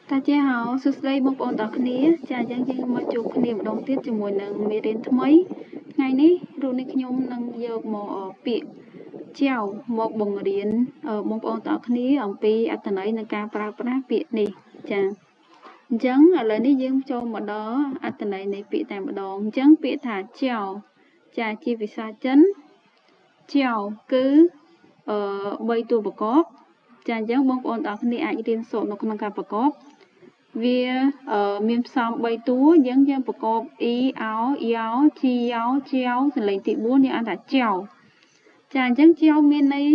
តាជាហៅសួស្តីបងប្អូនទាំងគ្នាចាយើងមកជួបគ្នាម្ដងទៀតជាមួយនឹងមេរៀនថ្មីថ្ងៃនេះរូបនេះខ្ញុំនឹងយកមកពាក្យចៅមកបង្រៀនបងប្អូនទាំងគ្នាអំពីអត្ថន័យនៃការប្រើប្រាស់ពាក្យនេះចាអញ្ចឹងឥឡូវនេះយើងចូលមកដល់អត្ថន័យនៃពាក្យតែម្ដងអញ្ចឹងពាក្យថាចៅចាជាភាសាចិនចៅគឺ3តួប្រកបចាអញ្ចឹងបងប្អូនទាំងគ្នាអាចរៀនសូត្រនៅក្នុងការប្រកបវាមានផ្សំ3តួយើងប្រកបអ៊ីអោយ៉ោជីយ៉ោចៅសលេងទី4យើងអានថាចៅចាអញ្ចឹងចៅមានន័យ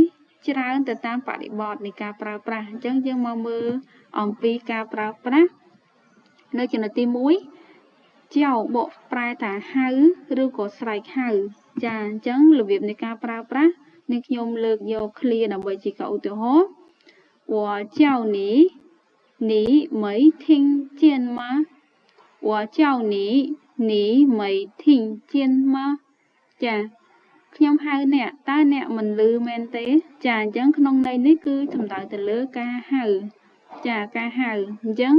ច្រើនទៅតាមបរិបទនៃការប្រើប្រាស់អញ្ចឹងយើងមកមើលអំពីការប្រើប្រាស់នៅចំណុចទី1ចៅបកប្រែថាហៅឬក៏ស្រែកហៅចាអញ្ចឹងរបៀបនៃការប្រើប្រាស់នេះខ្ញុំលើកយកឃ្លាដើម្បីជាឧទាហរណ៍我叫你没听见吗我叫你没听见吗ចាខ្ញុំហៅអ្នកតើអ្នកមិនឮមែនទេចាអញ្ចឹងក្នុងន័យនេះគឺសំដៅទៅលើការហៅចាការហៅអញ្ចឹង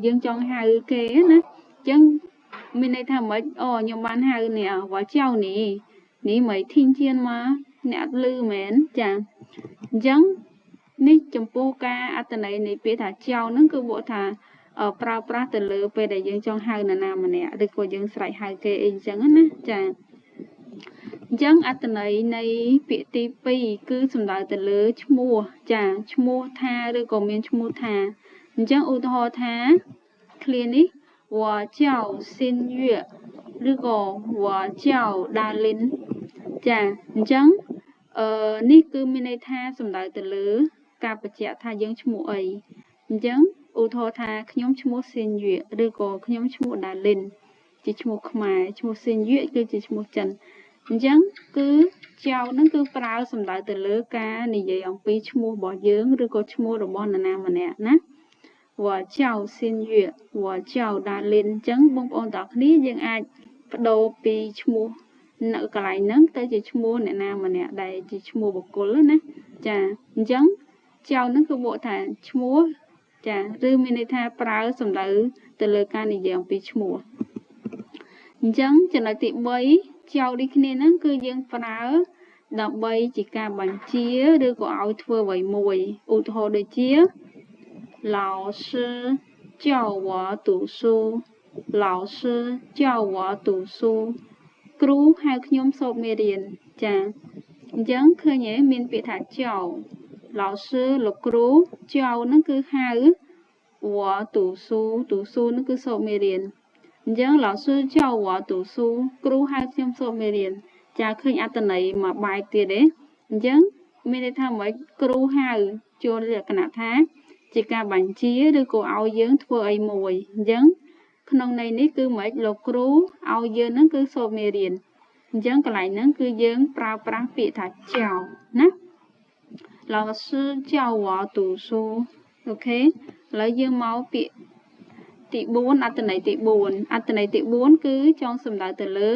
យើងចង់ហៅគេណាអញ្ចឹងមានន័យថាម៉េចខ្ញុំបានហៅអ្នក我叫你没听见吗អ្នកឮមែនចាអញ្ចឹងនេះចំពោះការអត្ថន័យនៃពាក្យថាចៅហ្នឹងគឺបកថាប្រើប្រាស់ទៅលើពេលដែលយើងចង់ហៅនរណាម្នាក់ឬក៏យើងស្រែកហៅគេអីអញ្ចឹងណាចាអញ្ចឹងអត្ថន័យនៃពាក្យទី2គឺសំដៅទៅលើឈ្មោះចាឈ្មោះថាឬក៏មានឈ្មោះថាអញ្ចឹងឧទាហរណ៍ថាឃ្លានេះ我叫新月ឬក៏我叫ដាលីនចាអញ្ចឹងនេះគឺមានន័យថាសំដៅទៅលើការបញ្ជាក់ថាយើងឈ្មោះអីអញ្ចឹងឧទាហរណ៍ថាខ្ញុំឈ្មោះសេនយួឬក៏ខ្ញុំឈ្មោះដាលីនជាឈ្មោះខ្មែរឈ្មោះសេនយួគឺជាឈ្មោះចិនអញ្ចឹងគឺចៅហ្នឹងគឺប្រើសំដៅទៅលើការនិយាយអំពីឈ្មោះរបស់យើងឬក៏ឈ្មោះរបស់នរណាម្នាក់ណា我叫新月我叫ដាលីនអញ្ចឹងបងប្អូនទាំងគ្នាយើងអាចបដូរពីឈ្មោះនៅកន្លែងហ្នឹងទៅជាឈ្មោះអ្នកណាម្នាក់ដែលជាឈ្មោះបុគ្គលណាចាអញ្ចឹងចៅហ្នឹងគឺបកថាឈ្មោះចាឬមានន័យថាប្រើសំដៅទៅលើការនិយាយអំពីឈ្មោះអញ្ចឹងចំណុចទី3ចៅដូចគ្នាហ្នឹងគឺយើងប្រើដើម្បីជាការបញ្ជាឬក៏ឲ្យធ្វើអ្វីមួយឧទាហរណ៍ដូចជា老师叫我读书老师叫我读书គ្រូហៅខ្ញុំសូត្រមេរៀនចាអញ្ចឹងឃើញទេមានពាក្យថាចៅ老师លោកគ្រូចៅហ្នឹងគឺហៅ我读书ហ្នឹងគឺសូត្រមេរៀនអញ្ចឹង老师叫我读书គ្រូហៅខ្ញុំសូត្រមេរៀនចាឃើញអត្ថន័យមួយបែបទៀតទេអញ្ចឹងមានន័យថាម៉េចគ្រូហៅចូលលក្ខណៈថាជាការបញ្ជាឬក៏ឲ្យយើងធ្វើអីមួយអញ្ចឹងក្នុងន័យនេះគឺម៉េចលោកគ្រូឲ្យយើងហ្នឹងគឺសូត្រមេរៀនអញ្ចឹងកន្លែងហ្នឹងគឺយើងប្រើប្រាស់ពាក្យថាចៅណា老师叫我读书អូខេឥឡូវយើងមកពាក្យទី4អត្ថន័យទី4អត្ថន័យទី4គឺចង់សំដៅទៅលើ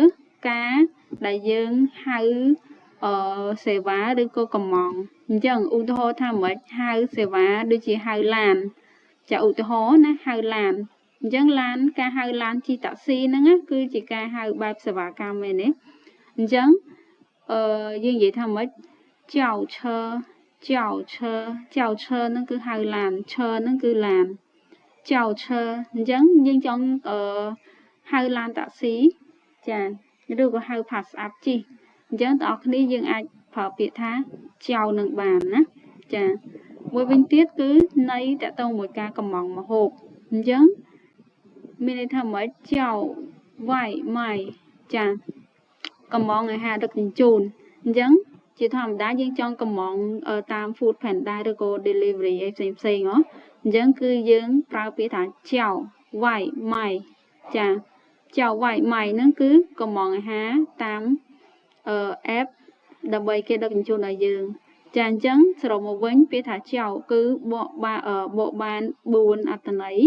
ការដែលយើងហៅសេវាឬក៏កំងអញ្ចឹងឧទាហរណ៍ថាម៉េចហៅសេវាដូចជាហៅឡានចាឧទាហរណ៍ណាហៅឡានអញ្ចឹងឡានការហៅឡានជិះតាក់ស៊ីហ្នឹងគឺជាការហៅបែបសេវាកម្មឯនេះអញ្ចឹងយើងនិយាយថាម៉េចចៅឈើហ្នឹងគឺហៅឡានឈើហ្នឹងគឺឡានចៅឈើអញ្ចឹងយើងចង់ហៅឡានតាក់ស៊ីចាឬក៏ហៅផាសស្អាប់ជិះអញ្ចឹងបងប្អូនគ្នាយើងអាចប្រើពាក្យថាចៅនឹងបានណាចាមួយវិញទៀតគឺន័យតកតងមួយការកំងមហូបអញ្ចឹងមានន័យថាម៉េចចៅវាយម៉ៃចាកំងអាហារដឹកជញ្ជូនអញ្ចឹងជាធម្មតាយើងចង់កំងតាម Food Panda ឬក៏ delivery អីផ្សេងហ៎អញ្ចឹងគឺយើងប្រើពាក្យថាចៅវាយម៉ៃចាចៅវាយម៉ៃហ្នឹងគឺកំងអាហារតាមapp ដើម្បីគេដឹកជញ្ជូនឲ្យយើងចាអញ្ចឹងសរុបមកវិញពាក្យថាចៅគឺបកបាន4អត្ថន័យ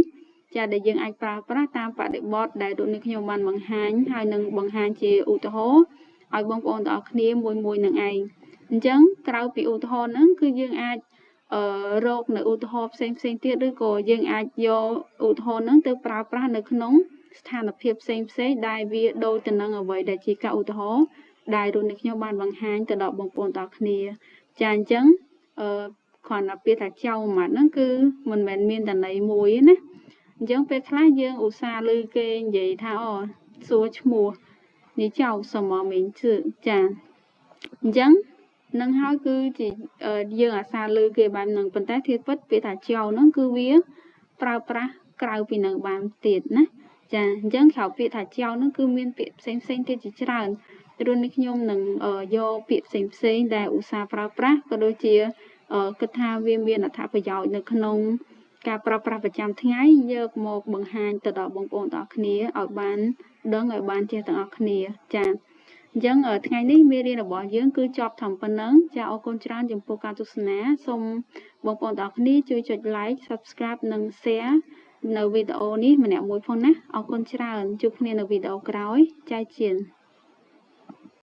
ចាដែលយើងអាចប្រើប្រាស់តាមបរិបទដែលដូចនេះខ្ញុំបានបង្ហាញហើយនឹងបង្ហាញជាឧទាហរណ៍ឲ្យបងប្អូនទាំងអស់គ្នាមួយនឹងឯងអញ្ចឹងក្រៅពីឧទាហរណ៍ហ្នឹងគឺយើងអាច រកនៅឧទាហរណ៍ផ្សេងទៀតឬក៏យើងអាចយកឧទាហរណ៍ហ្នឹងទៅប្រើប្រាស់នៅក្នុងស្ថានភាពផ្សេងដែលវាដូចទៅនឹងអ្វីដែលជាការឧទាហរណ៍ដែលរូបនេះខ្ញុំបានបង្ហាញទៅដល់បងប្អូនទាំងគ្នាចាអញ្ចឹងគ្រាន់តែពាក្យថាចៅម៉ាត់ហ្នឹងគឺមិនមែនមានតែន័យមួយទេណាអញ្ចឹងពេលខ្លះយើងឧស្សាហ៍ឮគេនិយាយថាសួរឈ្មោះនេះចៅសមមិញចាអញ្ចឹងនឹងហើយគឺជាយើងអាសាលើគេបាននឹងប៉ុន្តែធៀបពិតពាក្យថាចៅហ្នឹងគឺវាប្រើប្រាស់ក្រៅពីនឹងបានទៀតណាចាអញ្ចឹងក្រៅពាក្យថាចៅហ្នឹងគឺមានពាក្យផ្សេងទៀតជាច្រើនរួចនេះខ្ញុំនឹងយកពាក្យផ្សេងដែលឧស្សាហ៍ប្រើប្រាស់ក៏ដូចជាគិតថាវាមានអត្ថប្រយោជន៍នៅក្នុងការប្រើប្រាស់ប្រចាំថ្ងៃយកមកបង្ហាញទៅដល់បងប្អូនទាំងអស់គ្នាឲ្យបានដឹងឲ្យបានចេះទាំងអស់គ្នាចាអញ្ចឹងថ្ងៃនេះមេរៀនរបស់យើងគឺចប់ត្រឹមប៉ុណ្ណឹងចាអរគុណច្រើនចំពោះការទស្សនាសូមបងប្អូនទាំងអស់គ្នាជួយចុច like subscribe និង share នៅវីដេអូនេះម្នាក់មួយផងណាអរគុណច្រើនជួបគ្នានៅវីដេអូក្រោយចែកជៀន